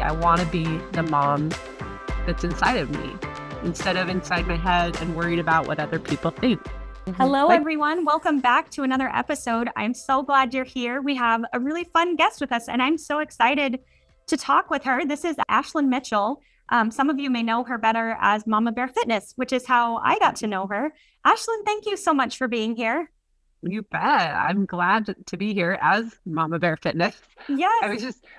I want to be the mom that's inside of me instead of inside my head and worried about what other people think. Hello, everyone. Welcome back to another episode. I'm so glad you're here. We have a really fun guest with us, and I'm so excited to talk with her. This is Ashlynn Mitchell. Some of you may know her better as Mama Bear Fitness, which is how I got to know her. Ashlynn, thank you so much for being here. You bet. I'm glad to be here as Mama Bear Fitness. Yes.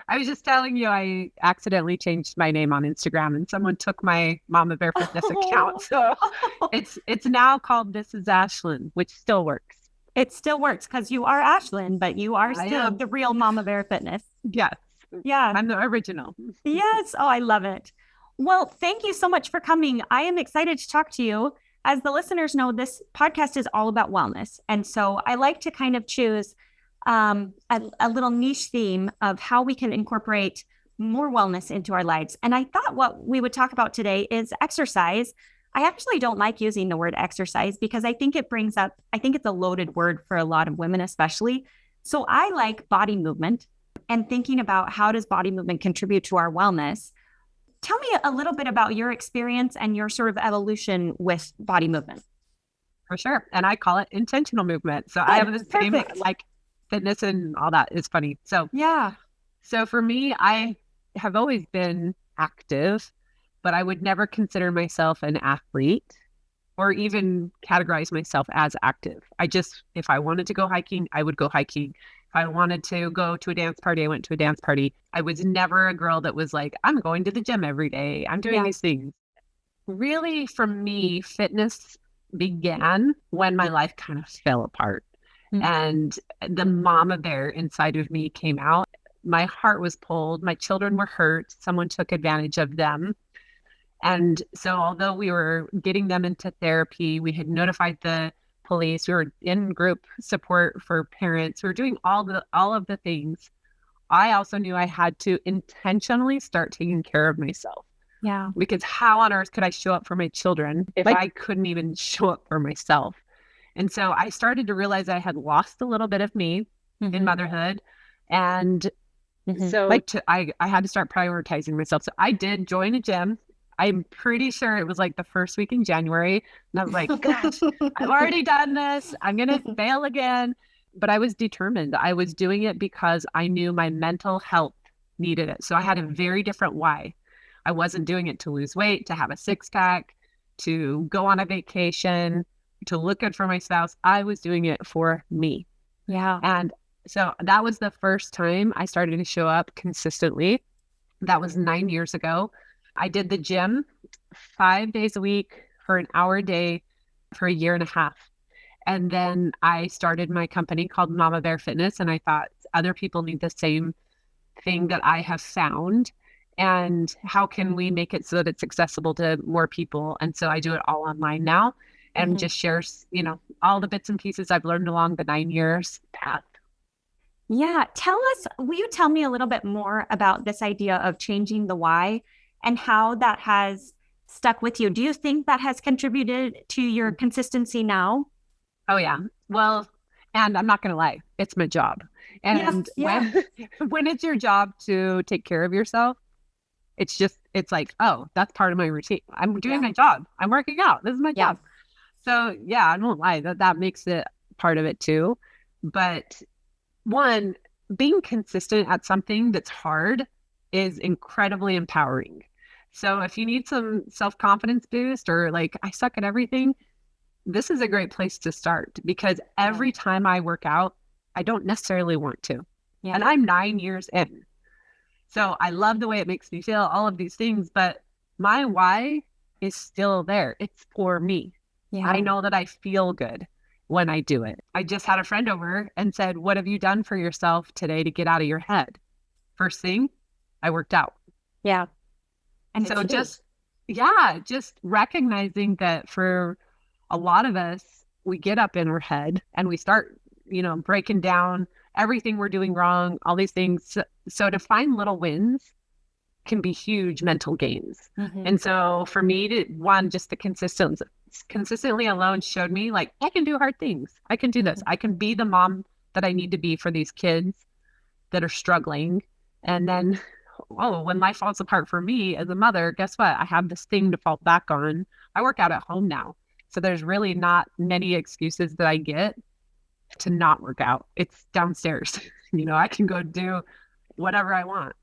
I was just telling you I accidentally changed my name on Instagram and someone took my Mama Bear Fitness account. So it's now called This is Ashlynn, which still works. It still works because you are Ashlynn, but you are still the real Mama Bear Fitness. Yes. Yeah. I'm the original. Yes. Oh, I love it. Well, thank you so much for coming. I am excited to talk to you. As the listeners know, this podcast is all about wellness. And so I like to kind of choose a little niche theme of how we can incorporate more wellness into our lives. And I thought what we would talk about today is exercise. I actually don't like using the word exercise because I think it's a loaded word for a lot of women, especially. So I like body movement and thinking about how does body movement contribute to our wellness. Tell me a little bit about your experience and your sort of evolution with body movement. For sure. And I call it intentional movement. So I have the same, like fitness and all that is funny. So yeah. So for me, I have always been active, but I would never consider myself an athlete or even categorize myself as active. If I wanted to go hiking, I would go hiking. If I wanted to go to a dance party, I went to a dance party. I was never a girl that was like, I'm going to the gym every day. I'm doing these things. Really, for me, fitness began when my life kind of fell apart. Mm-hmm. And the mama bear inside of me came out. My heart was pulled. My children were hurt. Someone took advantage of them. And so although we were getting them into therapy, we had notified the police, we were in group support for parents, we were doing all of the things. I also knew I had to intentionally start taking care of myself. Yeah. Because how on earth could I show up for my children if I couldn't even show up for myself? And so I started to realize I had lost a little bit of me in motherhood. And so I had to start prioritizing myself. So I did join a gym. I'm pretty sure it was like the first week in January. And I was like, gosh, I've already done this. I'm going to fail again. But I was determined. I was doing it because I knew my mental health needed it. So I had a very different why. I wasn't doing it to lose weight, to have a six pack, to go on a vacation, to look good for my spouse. I was doing it for me. Yeah. And so that was the first time I started to show up consistently. That was 9 years ago. I did the gym 5 days a week for an hour a day for a year and a half. And then I started my company called Mama Bear Fitness. And I thought other people need the same thing that I have found. And how can we make it so that it's accessible to more people? And so I do it all online now and just share, all the bits and pieces I've learned along the 9 years path. Yeah. Will you tell me a little bit more about this idea of changing the why and how that has stuck with you? Do you think that has contributed to your consistency now? Oh, yeah. Well, and I'm not going to lie, it's my job. And when it's your job to take care of yourself, it's like, oh, that's part of my routine. I'm doing my job. I'm working out. This is my job. So yeah, I won't lie, that makes it part of it too. But one, being consistent at something that's hard is incredibly empowering. So if you need some self-confidence boost or like, I suck at everything, this is a great place to start because every time I work out, I don't necessarily want to. Yeah. And I'm 9 years in. So I love the way it makes me feel, all of these things, but my why is still there. It's for me. Yeah. I know that I feel good when I do it. I just had a friend over and said, what have you done for yourself today to get out of your head? First thing, I worked out. Yeah. And so just recognizing that for a lot of us, we get up in our head and we start, breaking down everything we're doing wrong, all these things. So to find little wins can be huge mental gains. And so for me just the consistently alone showed me like, I can do hard things. I can do this. I can be the mom that I need to be for these kids that are struggling. And then, oh, when life falls apart for me as a mother, guess what? I have this thing to fall back on. I work out at home now. So there's really not many excuses that I get to not work out. It's downstairs. I can go do whatever I want.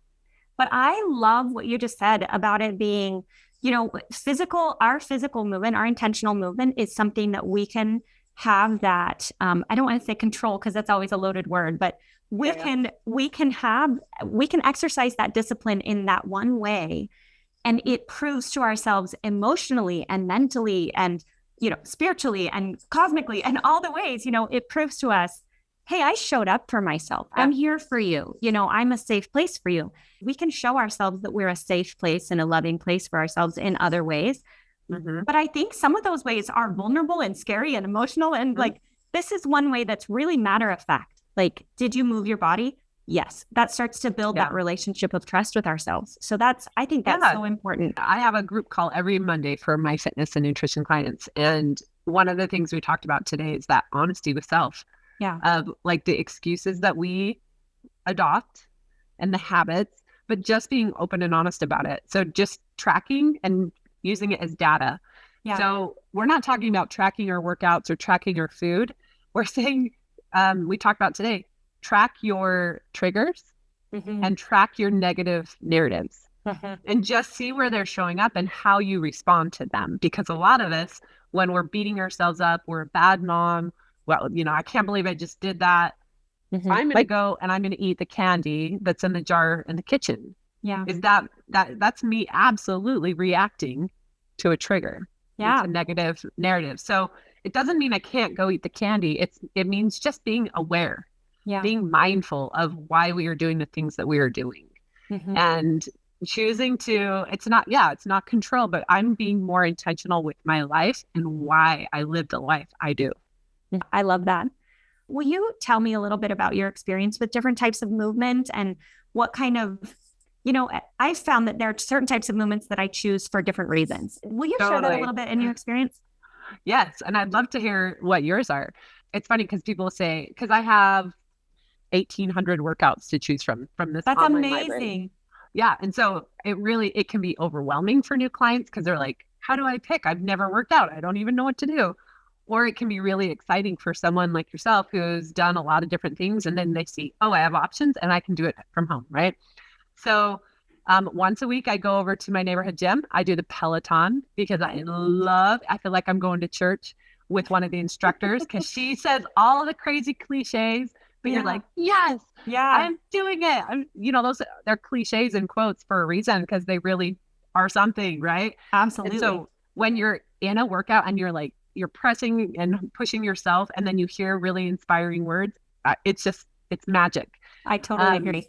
But I love what you just said about it being, our physical movement, our intentional movement is something that we can have that. I don't want to say control because that's always a loaded word, but we can exercise that discipline in that one way. And it proves to ourselves emotionally and mentally and, spiritually and cosmically and all the ways, it proves to us, hey, I showed up for myself. I'm here for you. I'm a safe place for you. We can show ourselves that we're a safe place and a loving place for ourselves in other ways. Mm-hmm. But I think some of those ways are vulnerable and scary and emotional. And this is one way that's really matter of fact. Did you move your body? Yes. That starts to build that relationship of trust with ourselves. So I think that's so important. I have a group call every Monday for my fitness and nutrition clients. And one of the things we talked about today is that honesty with self. Yeah. Of the excuses that we adopt and the habits, but just being open and honest about it. So just tracking and using it as data. Yeah. So we're not talking about tracking our workouts or tracking our food. We're saying, we talked about today, track your triggers and track your negative narratives and just see where they're showing up and how you respond to them. Because a lot of us, when we're beating ourselves up, we're a bad mom. Well, I can't believe I just did that. I'm going to go and I'm going to eat the candy that's in the jar in the kitchen. Yeah. Is that's me absolutely reacting to a trigger. Yeah. It's a negative narrative. So it doesn't mean I can't go eat the candy. It means just being aware, being mindful of why we are doing the things that we are doing and choosing to, it's not control, but I'm being more intentional with my life and why I live the life I do. I love that. Will you tell me a little bit about your experience with different types of movement and what kind of, I found that there are certain types of movements that I choose for different reasons. Will you share that a little bit in your experience? Yes. And I'd love to hear what yours are. It's funny because people say, because I have 1,800 workouts to choose from this. That's amazing. Library. Yeah. And so it can be overwhelming for new clients because they're like, how do I pick? I've never worked out. I don't even know what to do. Or it can be really exciting for someone like yourself who's done a lot of different things. And then they see, oh, I have options and I can do it from home. Right. So once a week, I go over to my neighborhood gym. I do the Peloton because I feel like I'm going to church with one of the instructors because she says all the crazy cliches, but you're like, yes, I'm doing it. They're cliches and quotes for a reason because they really are something. Right. Absolutely. And so when you're in a workout and you're pressing and pushing yourself and then you hear really inspiring words, it's magic. I totally agree.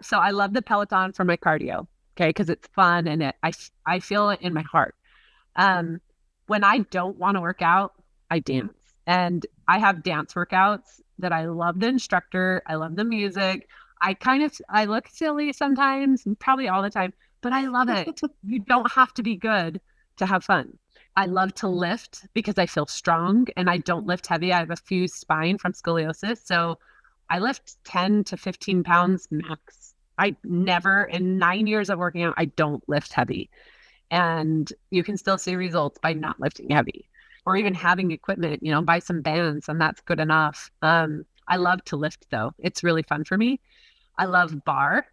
So I love the Peloton for my cardio, okay, because it's fun and I feel it in my heart. When I don't want to work out, I dance. And I have dance workouts that I love the instructor. I love the music. I look silly sometimes, probably all the time, but I love it. You don't have to be good to have fun. I love to lift because I feel strong and I don't lift heavy. I have a fused spine from scoliosis. So I lift 10 to 15 pounds max. I never, in 9 years of working out, I don't lift heavy. And you can still see results by not lifting heavy or even having equipment, buy some bands and that's good enough. I love to lift though. It's really fun for me. I love bar.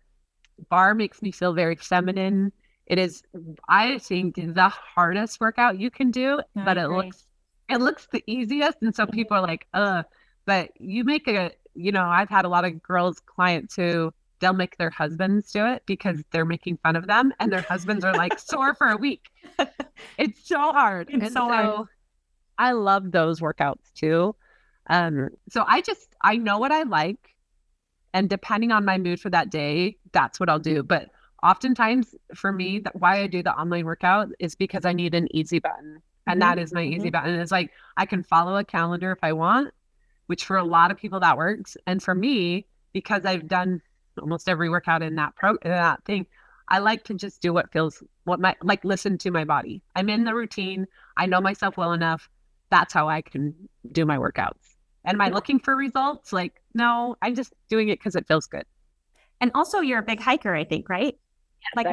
Bar makes me feel very feminine. It is, I think, the hardest workout you can do, but it looks the easiest. And so people are like, but you make I've had a lot of girls clients who they'll make their husbands do it because they're making fun of them and their husbands are like sore for a week. It's so hard. Hard. I love those workouts too. So I know what I like and depending on my mood for that day, that's what I'll do. But oftentimes for me, why I do the online workout is because I need an easy button. And that is my easy button. It's like, I can follow a calendar if I want, which for a lot of people that works. And for me, because I've done almost every workout in that thing, I like to just do listen to my body. I'm in the routine. I know myself well enough. That's how I can do my workouts. And am I looking for results? No, I'm just doing it because it feels good. And also you're a big hiker, I think, right? Yes, Like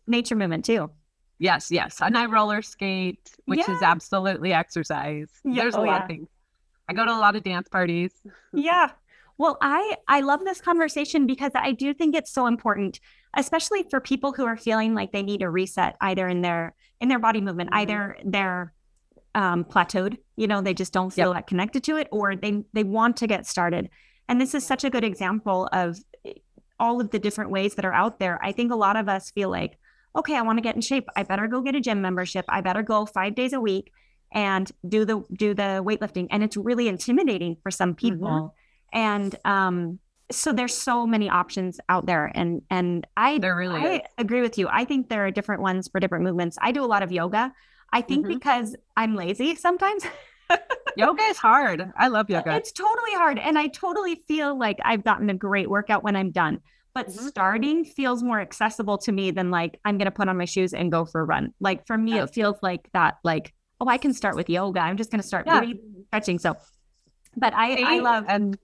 nature movement too. Yes. And I roller skate, which is absolutely exercise. There's a lot of things. I go to a lot of dance parties. Yeah. Well, I love this conversation because I do think it's so important, especially for people who are feeling like they need a reset either in their body movement, either they're plateaued, they just don't feel that connected to it, or they want to get started. And this is such a good example of all of the different ways that are out there. I think a lot of us feel like, okay, I want to get in shape. I better go get a gym membership. I better go 5 days a week and do the weightlifting. And it's really intimidating for some people. And so there's so many options out there. And I agree with you. I think there are different ones for different movements. I do a lot of yoga. I think because I'm lazy sometimes. Yoga is hard. I love yoga. It's totally hard. And I totally feel like I've gotten a great workout when I'm done. But starting feels more accessible to me than like, I'm going to put on my shoes and go for a run. Like for me, it feels like that, like, oh, I can start with yoga. I'm just going to start stretching. So, but I love. And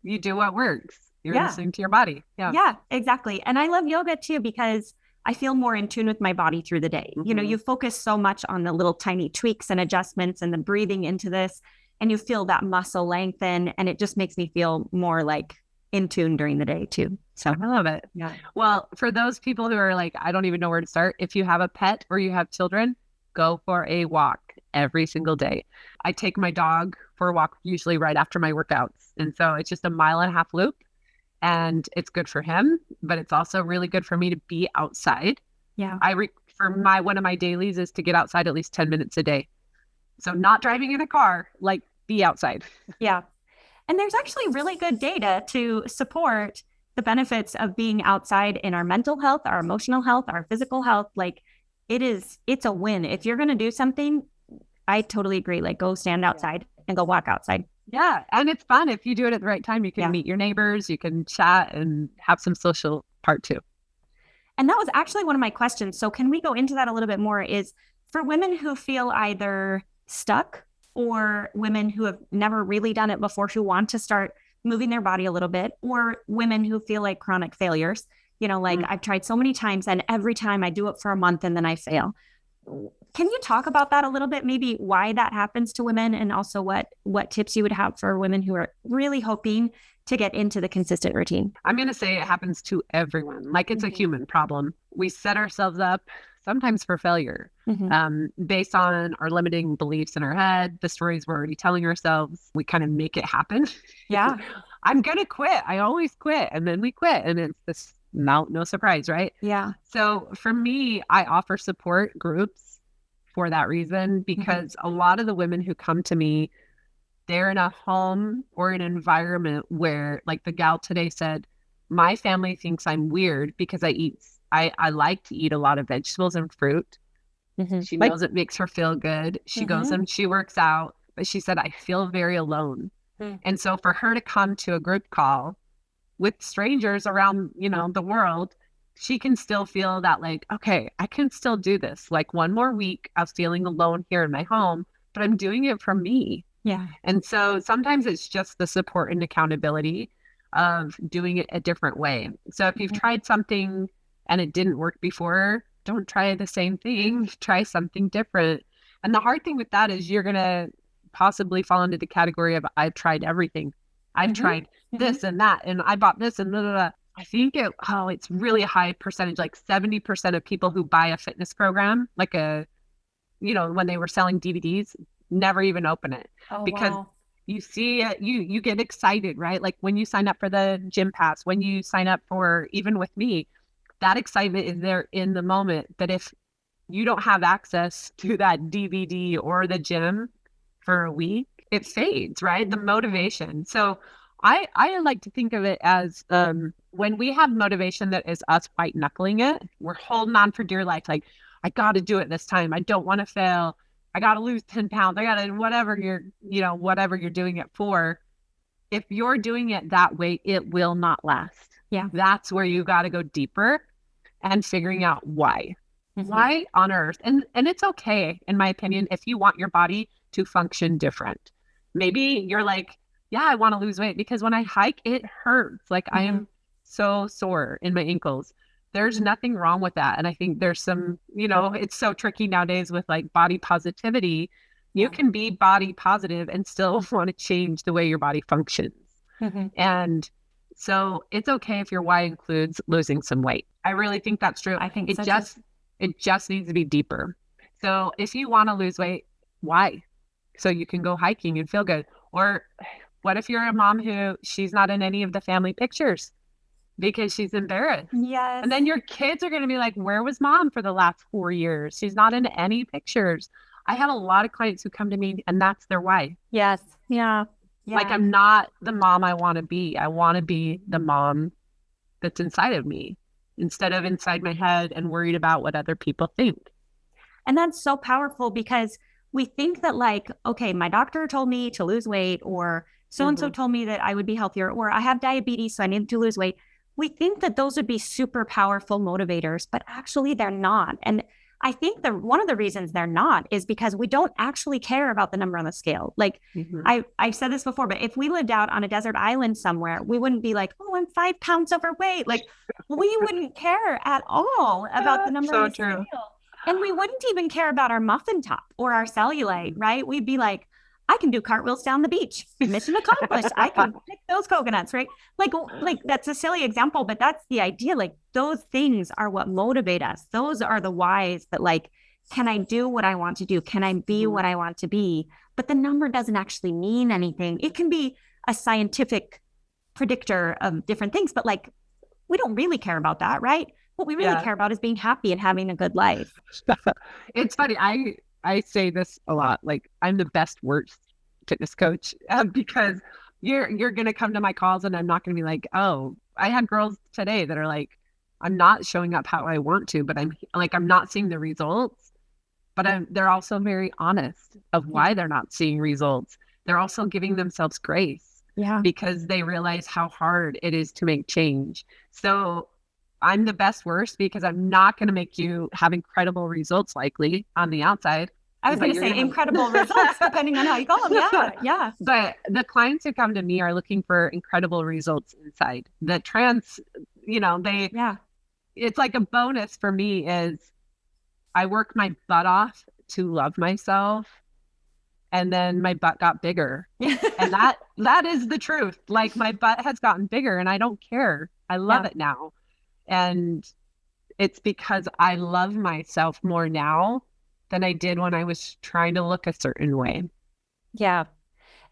you do what works. You're listening to your body. Yeah, exactly. And I love yoga too, because I feel more in tune with my body through the day. You focus so much on the little tiny tweaks and adjustments and the breathing into this, and you feel that muscle lengthen, and it just makes me feel more like in tune during the day too. So I love it. Yeah. Well, for those people who are like, I don't even know where to start, if you have a pet or you have children, go for a walk every single day. I take my dog for a walk usually right after my workouts. And so it's just a 1.5 mile loop. And it's good for him, but it's also really good for me to be outside. Yeah. One of my dailies is to get outside at least 10 minutes a day. So not driving in a car, like be outside. Yeah. And there's actually really good data to support the benefits of being outside in our mental health, our emotional health, our physical health. Like it's a win. If you're going to do something, I totally agree. Like go stand outside and go walk outside. Yeah. And it's fun. If you do it at the right time, you can meet your neighbors, you can chat and have some social part too. And that was actually one of my questions. So can we go into that a little bit more? Is for women who feel either stuck or women who have never really done it before, who want to start moving their body a little bit, or women who feel like chronic failures, I've tried so many times and every time I do it for a month and then I fail. Can you talk about that a little bit? Maybe why that happens to women, and also what tips you would have for women who are really hoping to get into the consistent routine? I'm going to say it happens to everyone. Like it's a human problem. We set ourselves up sometimes for failure based on our limiting beliefs in our head, the stories we're already telling ourselves. We kind of make it happen. Yeah. I'm going to quit. I always quit. And then we quit. And it's this no surprise, right? Yeah. So for me, I offer support groups for that reason, because a lot of the women who come to me, they're in a home or an environment where, like the gal today said, my family thinks I'm weird because I like to eat a lot of vegetables and fruit. She knows it makes her feel good. She goes and she works out, but she said, I feel very alone. And so for her to come to a group call with strangers around, the world, she can still feel that like, okay, I can still do this. Like one more week of feeling alone here in my home, but I'm doing it for me. Yeah. And so sometimes it's just the support and accountability of doing it a different way. So if you've tried something and it didn't work before, don't try the same thing. Try something different. And the hard thing with that is you're going to possibly fall into the category of I've tried everything. I've tried this and that, and I bought this and blah, blah, blah. I think it's really a high percentage, like 70% of people who buy a fitness program, like when they were selling DVDs, never even open it because you see it, you get excited, right? Like when you sign up for the gym pass, when you sign up for, even with me, that excitement is there in the moment. But if you don't have access to that DVD or the gym for a week, it fades, right? The motivation. So I like to think of it as when we have motivation that is us white knuckling it, we're holding on for dear life. Like, I got to do it this time. I don't want to fail. I got to lose 10 pounds. I got to, whatever you're doing it for. If you're doing it that way, it will not last. Yeah. That's where you got to go deeper and figuring out why. Why on earth? And it's okay, in my opinion, if you want your body to function different. Maybe you're like, yeah, I want to lose weight because when I hike, it hurts. Like I am so sore in my ankles. There's nothing wrong with that. And I think there's some, it's so tricky nowadays with like body positivity. You can be body positive and still want to change the way your body functions. And so it's okay if your why includes losing some weight. I really think that's true. I think it just needs to be deeper. So if you want to lose weight, why? So you can go hiking and feel good. Or what if you're a mom who she's not in any of the family pictures because she's embarrassed? Yes. And then your kids are going to be like, where was mom for the last 4 years? She's not in any pictures. I have a lot of clients who come to me and that's their why. Yes. Yeah. Like, I'm not the mom I want to be. I want to be the mom that's inside of me instead of inside my head and worried about what other people think. And that's so powerful because we think that like, okay, my doctor told me to lose weight, or so-and-so told me that I would be healthier, or I have diabetes, so I need to lose weight. We think that those would be super powerful motivators, but actually they're not. And I think one of the reasons they're not is because we don't actually care about the number on the scale. Like I've said this before, but if we lived out on a desert island somewhere, we wouldn't be like, oh, I'm 5 pounds overweight. Like we wouldn't care at all about the number on the scale. And we wouldn't even care about our muffin top or our cellulite, right? We'd be like, I can do cartwheels down the beach. Mission accomplished. I can pick those coconuts, right? Like that's a silly example, but that's the idea. Like those things are what motivate us. Those are the whys that like, can I do what I want to do? Can I be what I want to be? But the number doesn't actually mean anything. It can be a scientific predictor of different things, but like, we don't really care about that, right? What we really care about is being happy and having a good life. It's funny. I say this a lot. Like I'm the best, worst fitness coach because you're going to come to my calls and I'm not going to be like, oh, I had girls today that are like, I'm not showing up how I want to, but I'm not seeing the results, but they're also very honest of why they're not seeing results. They're also giving themselves grace because they realize how hard it is to make change. So I'm the best worst because I'm not going to make you have incredible results likely on the outside. I was going to say incredible results depending on how you call them. Yeah. But the clients who come to me are looking for incredible results inside. The it's like a bonus for me is I work my butt off to love myself. And then my butt got bigger. And that is the truth. Like my butt has gotten bigger and I don't care. I love it now. And it's because I love myself more now than I did when I was trying to look a certain way. Yeah.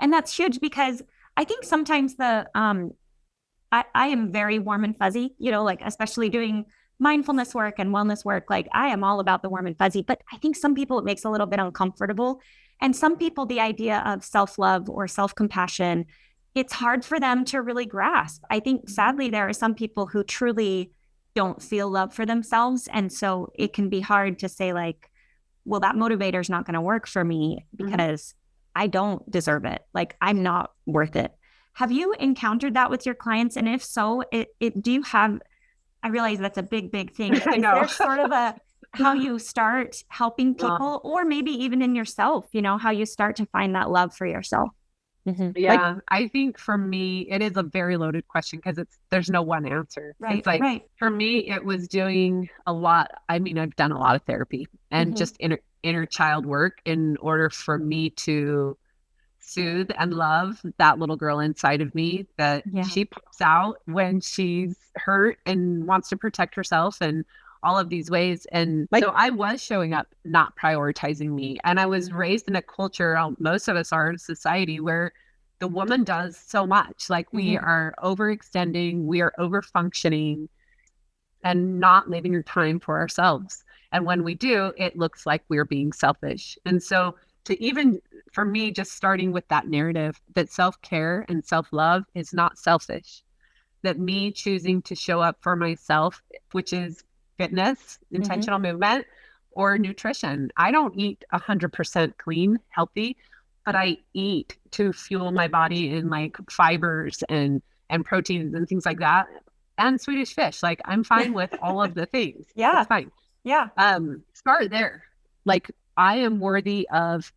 And that's huge because I think sometimes I am very warm and fuzzy, like especially doing mindfulness work and wellness work. Like I am all about the warm and fuzzy, but I think some people it makes a little bit uncomfortable. And some people, the idea of self-love or self-compassion, it's hard for them to really grasp. I think sadly, there are some people who truly don't feel love for themselves. And so it can be hard to say like, well, that motivator is not going to work for me because I don't deserve it. Like I'm not worth it. Have you encountered that with your clients? And if so, do you have, I realize that's a big thing. Is there sort of how you start helping people or maybe even in yourself, how you start to find that love for yourself? Yeah, I think for me, it is a very loaded question because there's no one answer. Right, it's like, for me, it was doing a lot. I mean, I've done a lot of therapy and just inner child work in order for me to soothe and love that little girl inside of me that she pops out when she's hurt and wants to protect herself and all of these ways. And so I was showing up, not prioritizing me. And I was raised in a culture, most of us are in society where the woman does so much. Like we are overextending, we are overfunctioning and not leaving our time for ourselves. And when we do, it looks like we're being selfish. And so for me, just starting with that narrative that self-care and self-love is not selfish, that me choosing to show up for myself, which is fitness, intentional movement, or nutrition. I don't eat 100% clean, healthy, but I eat to fuel my body in like fibers and proteins and things like that. And Swedish fish. Like I'm fine with all of the things. It's fine. Yeah. Start there. Like I am worthy of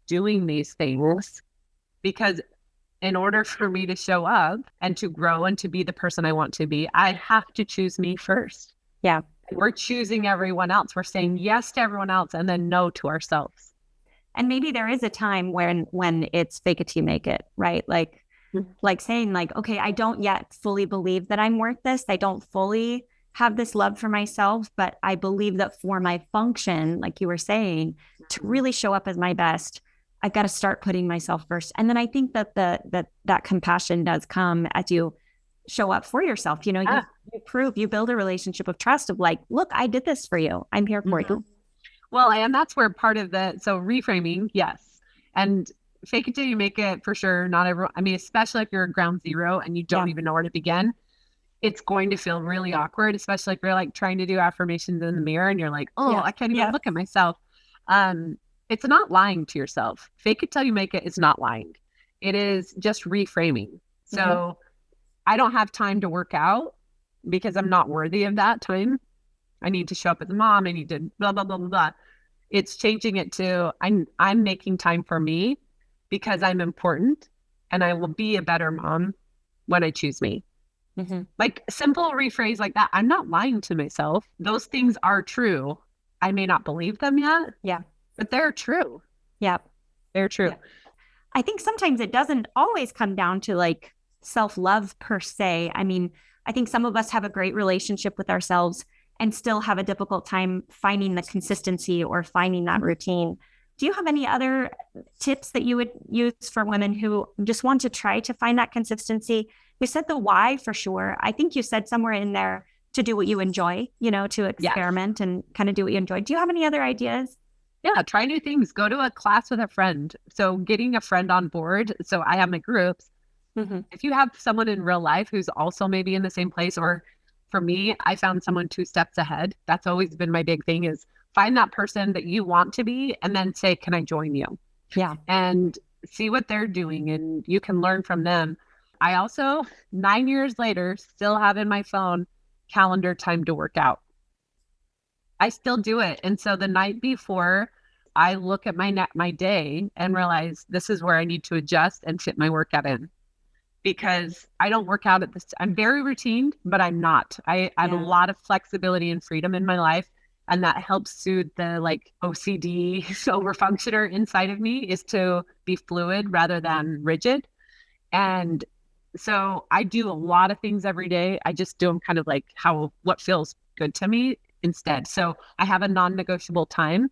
doing these things because in order for me to show up and to grow and to be the person I want to be, I have to choose me first. Yeah. We're choosing everyone else. We're saying yes to everyone else and then no to ourselves. And maybe there is a time when it's fake it till you make it, right? Like saying like, okay, I don't yet fully believe that I'm worth this. I don't fully have this love for myself, but I believe that for my function, like you were saying, to really show up as my best, I've got to start putting myself first. And then I think that that compassion does come as you show up for yourself. You you build a relationship of trust of like, look, I did this for you. I'm here for you. Well, and that's where part of so reframing, yes. And fake it till you make it, for sure. Not everyone, I mean, especially if you're at ground zero and you don't even know where to begin, it's going to feel really awkward, especially if you're like trying to do affirmations in the mirror and you're like, I can't even look at myself. It's not lying to yourself. Fake it till you make it is not lying. It is just reframing. So I don't have time to work out because I'm not worthy of that time. I need to show up as a mom. I need to blah, blah, blah, blah, blah. It's changing it to I'm making time for me because I'm important and I will be a better mom when I choose me. Like simple rephrase like that. I'm not lying to myself. Those things are true. I may not believe them yet. Yeah. But they're true. Yeah. They're true. Yeah. I think sometimes it doesn't always come down to like self-love per se. I mean, I think some of us have a great relationship with ourselves and still have a difficult time finding the consistency or finding that routine. Do you have any other tips that you would use for women who just want to try to find that consistency? You said the why for sure. I think you said somewhere in there to do what you enjoy, to experiment and kind of do what you enjoy. Do you have any other ideas? Yeah, try new things. Go to a class with a friend. So getting a friend on board. So I have my groups. If you have someone in real life who's also maybe in the same place, or for me, I found someone 2 steps ahead. That's always been my big thing is find that person that you want to be and then say, can I join you? Yeah. And see what they're doing and you can learn from them. I also, 9 years later, still have in my phone calendar time to work out. I still do it. And so the night before, I look at my day and realize this is where I need to adjust and fit my workout in. Because I don't work out at this. I'm very routine, but I'm not. I have a lot of flexibility and freedom in my life. And that helps soothe the like OCD overfunctioner inside of me is to be fluid rather than rigid. And so I do a lot of things every day. I just do them kind of like what feels good to me instead. So I have a non-negotiable time.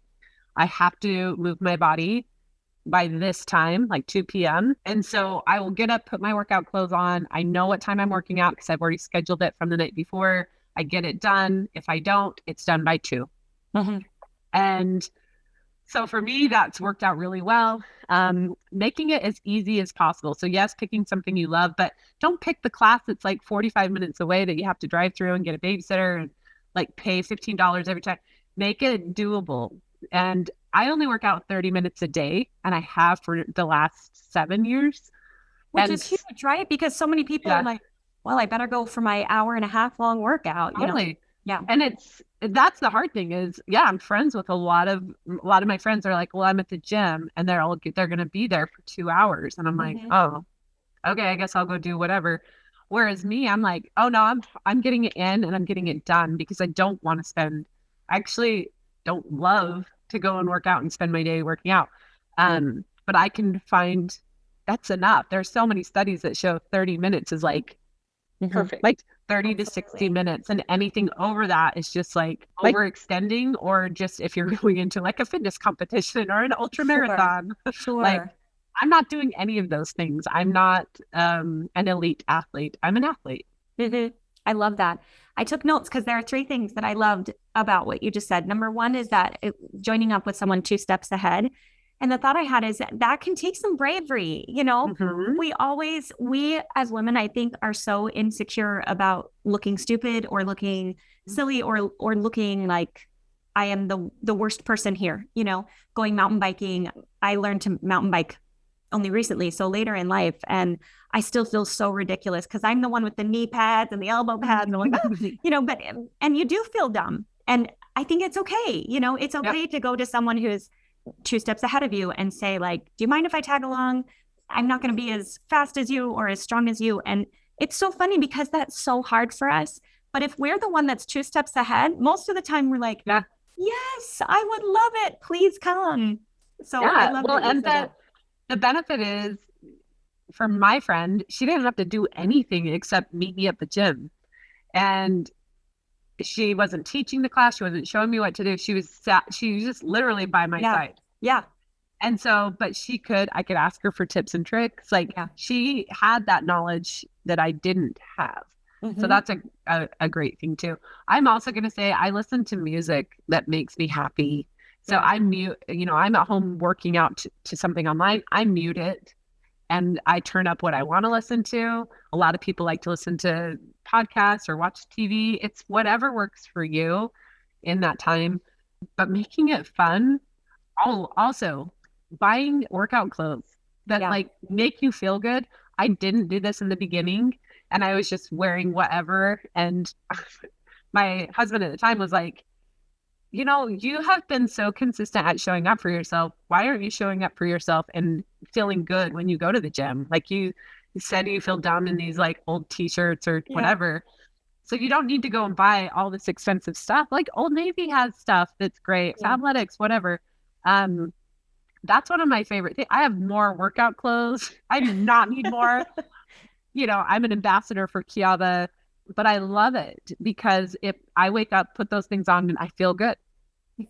I have to move my body by this time, like 2 p.m. And so I will get up, put my workout clothes on. I know what time I'm working out because I've already scheduled it from the night before. I get it done. If I don't, it's done by 2. And so for me, that's worked out really well. Making it as easy as possible. So yes, picking something you love, but don't pick the class that's like 45 minutes away that you have to drive through and get a babysitter and like pay $15 every time. Make it doable. And I only work out 30 minutes a day, and I have for the last 7 years. Which is huge, right? Because so many people are like, well, I better go for my hour and a half long workout. Totally. Yeah. And that's the hard thing is, I'm friends with a lot of my friends are like, well, I'm at the gym and they're going to be there for 2 hours. And I'm like, oh, okay, I guess I'll go do whatever. Whereas me, I'm like, oh no, I'm getting it in and I'm getting it done because I don't want to I actually don't love to go and work out and spend my day working out. But I can find that's enough. There's so many studies that show 30 minutes is like perfect, like 30 to 60 minutes. And anything over that is just like overextending, or just if you're going into like a fitness competition or an ultra marathon. Sure. Like I'm not doing any of those things. I'm not an elite athlete. I'm an athlete. I love that. I took notes because there are 3 things that I loved about what you just said. Number 1 is that joining up with someone 2 steps ahead. And the thought I had is that can take some bravery. We as women, I think, are so insecure about looking stupid or looking silly or looking like I am the worst person here, going mountain biking. I learned to mountain bike only recently, so later in life, and I still feel so ridiculous because I'm the one with the knee pads and the elbow pads, and but you do feel dumb, and I think it's okay. It's okay to go to someone who's 2 steps ahead of you and say like, do you mind if I tag along? I'm not going to be as fast as you or as strong as you. And it's so funny because that's so hard for us. But if we're the one that's 2 steps ahead, most of the time we're like, Yeah. yes, I would love it. Please come. So Yeah. I love Well, that you and said that. the benefit is for my friend, she didn't have to do anything except meet me at the gym. And she wasn't teaching the class. She wasn't showing me what to do. She was just literally by my side. Yeah. And so, but I could ask her for tips and tricks. Like she had that knowledge that I didn't have. So that's a great thing too. I'm also going to say I listen to music that makes me happy. So I'm at home working out to something online. I mute it and I turn up what I want to listen to. A lot of people like to listen to podcasts or watch TV. It's whatever works for you in that time, but making it fun. Also buying workout clothes that like make you feel good. I didn't do this in the beginning and I was just wearing whatever. And my husband at the time was like, you have been so consistent at showing up for yourself. Why aren't you showing up for yourself and feeling good when you go to the gym? Like you said, you feel dumb in these like old t-shirts or whatever. So you don't need to go and buy all this expensive stuff. Like Old Navy has stuff that's great, Fabletics, whatever. That's one of my favorite things. I have more workout clothes. I do not need more. I'm an ambassador for Kiava, but I love it because if I wake up, put those things on and I feel good.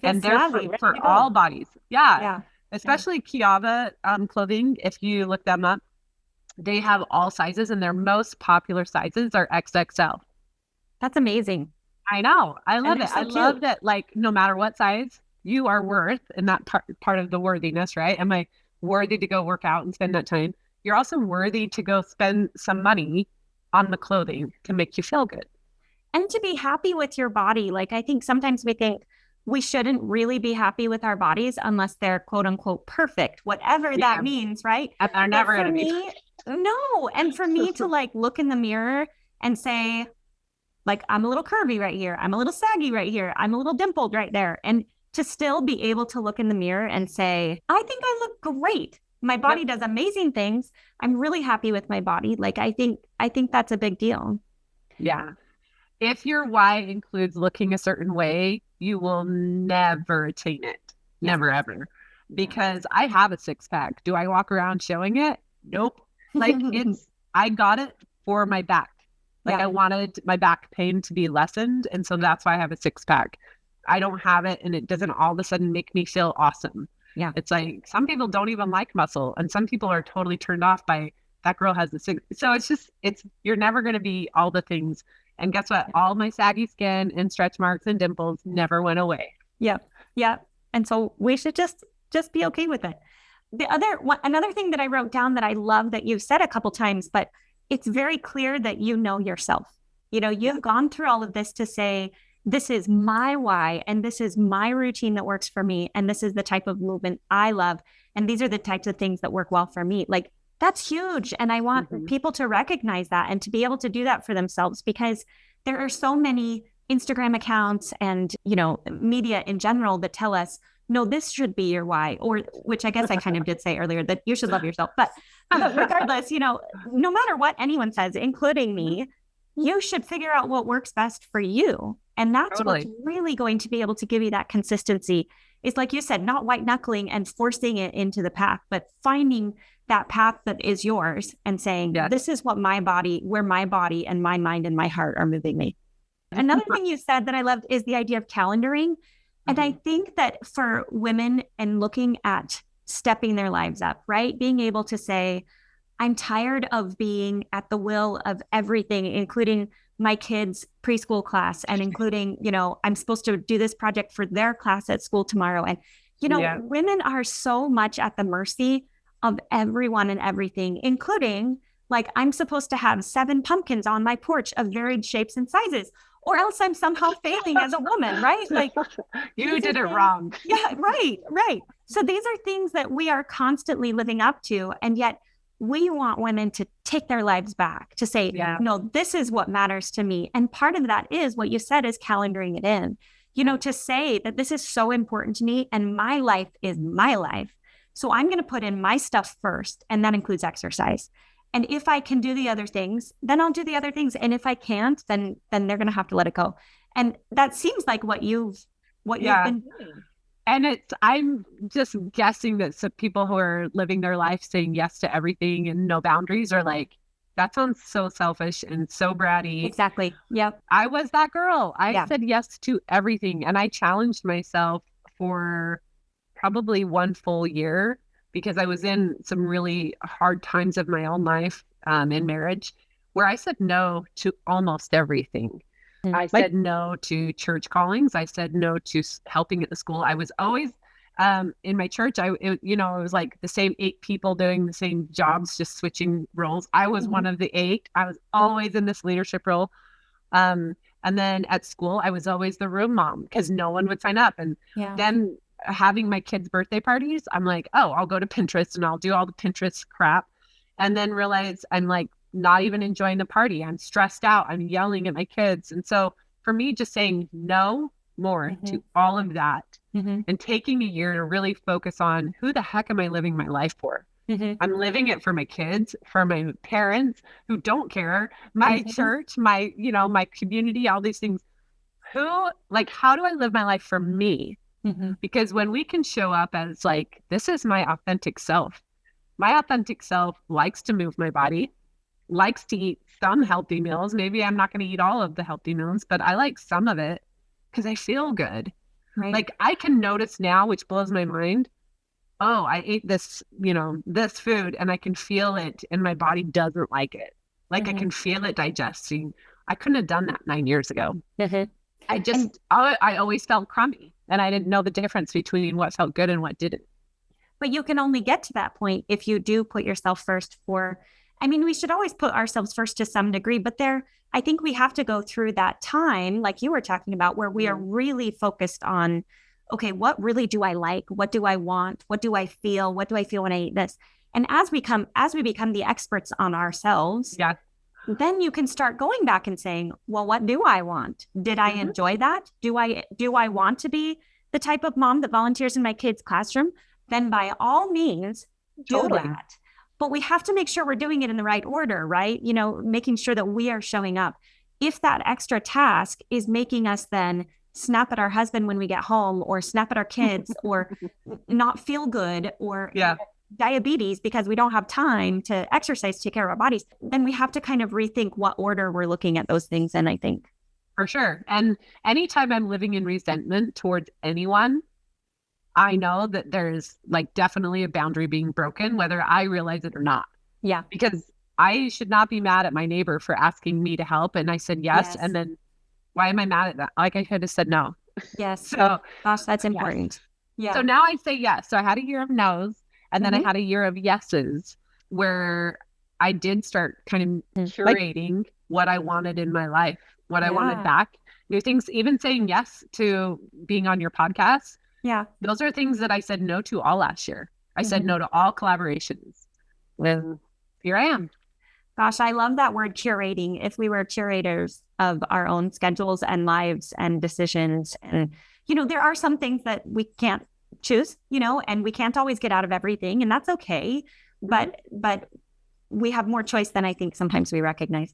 And they're for all bodies. Yeah. Especially Kiava clothing. If you look them up, they have all sizes and their most popular sizes are XXL. That's amazing. I know. I love it. I love that, like, no matter what size you are worth, and that part of the worthiness, right? Am I worthy to go work out and spend that time? You're also worthy to go spend some money on the clothing to make you feel good. And to be happy with your body. Like, I think sometimes we think we shouldn't really be happy with our bodies unless they're quote unquote perfect, whatever that means, right? And they're never going to be. No. And for me to like look in the mirror and say, like, I'm a little curvy right here. I'm a little saggy right here. I'm a little dimpled right there. And to still be able to look in the mirror and say, I think I look great. My body does amazing things. I'm really happy with my body. Like, I think that's a big deal. Yeah. If your why includes looking a certain way, you will never attain it. Never, ever. Because I have a 6-pack. Do I walk around showing it? Nope. Like I got it for my back. Like I wanted my back pain to be lessened. And so that's why I have a 6-pack. I don't have it and it doesn't all of a sudden make me feel awesome. Yeah. It's like some people don't even like muscle and some people are totally turned off by that girl has a 6. So you're never going to be all the things. And guess what? All my saggy skin and stretch marks and dimples never went away. Yeah. Yeah. And so we should just be okay with it. Another thing that I wrote down that I love that you've said a couple times, but it's very clear that you know yourself. You've gone through all of this to say, this is my why, and this is my routine that works for me. And this is the type of movement I love. And these are the types of things that work well for me. Like, that's huge. And I want people to recognize that and to be able to do that for themselves, because there are so many Instagram accounts and, media in general that tell us, no, this should be your why, or which I guess I kind of did say earlier that you should love yourself. But regardless, no matter what anyone says, including me, you should figure out what works best for you. And that's what's really going to be able to give you that consistency. Is like you said, not white knuckling and forcing it into the path, but finding that path that is yours and saying, this is where my body and my mind and my heart are moving me. Another thing you said that I loved is the idea of calendaring. And I think that for women and looking at stepping their lives up, right? Being able to say, I'm tired of being at the will of everything, including my kids' preschool class and including, I'm supposed to do this project for their class at school tomorrow. And, women are so much at the mercy of everyone and everything, including like, I'm supposed to have 7 pumpkins on my porch of varied shapes and sizes, or else I'm somehow failing as a woman, right? Like you did it wrong. Yeah, right. So these are things that we are constantly living up to. And yet we want women to take their lives back, to say, no, this is what matters to me. And part of that is what you said is calendaring it in, to say that this is so important to me and my life is my life. And So I'm going to put in my stuff first, and that includes exercise. And if I can do the other things, then I'll do the other things. And if I can't, then they're going to have to let it go. And that seems like what you've been doing. And I'm just guessing that some people who are living their life saying yes to everything and no boundaries are like, that sounds so selfish and so bratty. Exactly. Yep. I was that girl. I said yes to everything. And I challenged myself for probably 1 full year because I was in some really hard times of my own life in marriage where I said no to almost everything. I said no to church callings. I said no to helping at the school. I was always in my church. It was like the same 8 people doing the same jobs, just switching roles. I was one of the 8. I was always in this leadership role. And then at school, I was always the room mom because no one would sign up. And then having my kids' birthday parties, I'm like, oh, I'll go to Pinterest and I'll do all the Pinterest crap. And then realize I'm like not even enjoying the party. I'm stressed out. I'm yelling at my kids. And so for me, just saying no more to all of that and taking a year to really focus on who the heck am I living my life for? I'm living it for my kids, for my parents who don't care, my church, my community, all these things. How do I live my life for me? Because when we can show up as like, this is my authentic self likes to move my body, likes to eat some healthy meals. Maybe I'm not going to eat all of the healthy meals, but I like some of it because I feel good. Right. Like I can notice now, which blows my mind. Oh, I ate this, this food and I can feel it and my body doesn't like it. Like I can feel it digesting. I couldn't have done that 9 years ago. I always felt crummy and I didn't know the difference between what felt good and what didn't. But you can only get to that point if you do put yourself first we should always put ourselves first to some degree, but I think we have to go through that time, like you were talking about, where we are really focused on, okay, what really do I like? What do I want? What do I feel? What do I feel when I eat this? And as we become the experts on ourselves, then you can start going back and saying, well, what do I want? Did I enjoy that? Do I want to be the type of mom that volunteers in my kids' classroom? Then by all means, do that. But we have to make sure we're doing it in the right order, right? Making sure that we are showing up. If that extra task is making us then snap at our husband when we get home or snap at our kids or not feel good or diabetes because we don't have time to exercise, take care of our bodies, then we have to kind of rethink what order we're looking at those things in, I think. For sure. And anytime I'm living in resentment towards anyone, I know that there's definitely a boundary being broken, whether I realize it or not. Yeah. Because I should not be mad at my neighbor for asking me to help. And I said yes. And then why am I mad at that? Like I could have said no. Yes. So gosh, that's important. Yeah. So now I say yes. So I had a year of no's and then I had a year of yeses where I did start kind of curating what I wanted in my life, what I wanted back, new things, even saying yes to being on your podcast. Yeah. Those are things that I said no to all last year. I said no to all collaborations. And here I am. Gosh, I love that word curating. If we were curators of our own schedules and lives and decisions, and, there are some things that we can't choose, and we can't always get out of everything, and that's okay. But we have more choice than I think sometimes we recognize.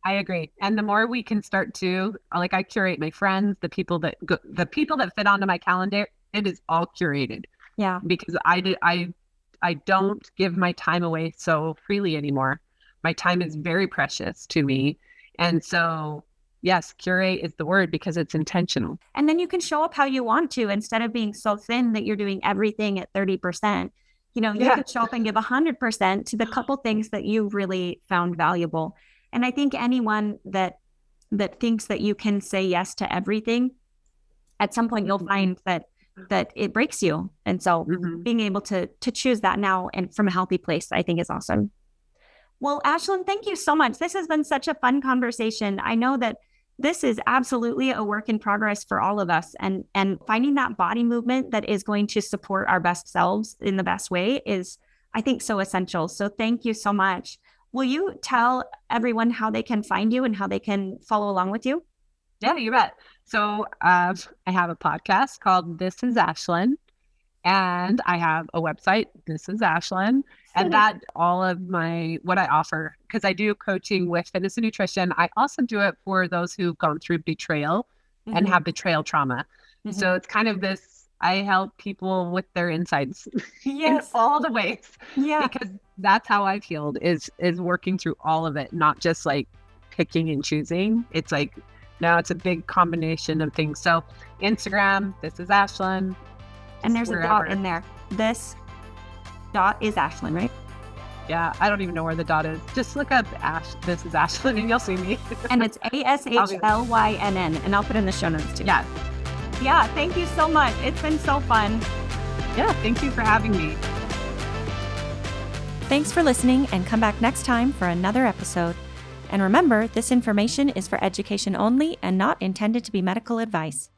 I agree. And the more we can start to, I curate my friends, the people that fit onto my calendar, it is all curated. Yeah. Because I don't give my time away so freely anymore. My time is very precious to me. And so, yes, curate is the word because it's intentional. And then you can show up how you want to instead of being so thin that you're doing everything at 30%. You can show up and give 100% to the couple things that you really found valuable. And I think anyone that thinks that you can say yes to everything, at some point you'll find that it breaks you. And so being able to choose that now and from a healthy place, I think is awesome. Well, Ashlynn, thank you so much. This has been such a fun conversation. I know that this is absolutely a work in progress for all of us, and finding that body movement that is going to support our best selves in the best way is, I think, so essential. So thank you so much. Will you tell everyone how they can find you and how they can follow along with you? Yeah, you bet. So I have a podcast called This is Ashlynn. And I have a website, This is Ashlynn, and that all of what I offer, because I do coaching with fitness and nutrition. I also do it for those who've gone through betrayal and have betrayal trauma. So it's kind of this, I help people with their insides in all the ways. Because that's how I've healed is working through all of it, not just like picking and choosing. It's like, no, it's a big combination of things. So Instagram, This is Ashlynn. And there's a dot in there. This dot is Ashlynn, right? Yeah, I don't even know where the dot is. Just look up This is Ashlynn and you'll see me. And it's ASHLYNN, and I'll put in the show notes too. Yeah. Yeah, thank you so much. It's been so fun. Yeah, thank you for having me. Thanks for listening, and come back next time for another episode. And remember, this information is for education only and not intended to be medical advice.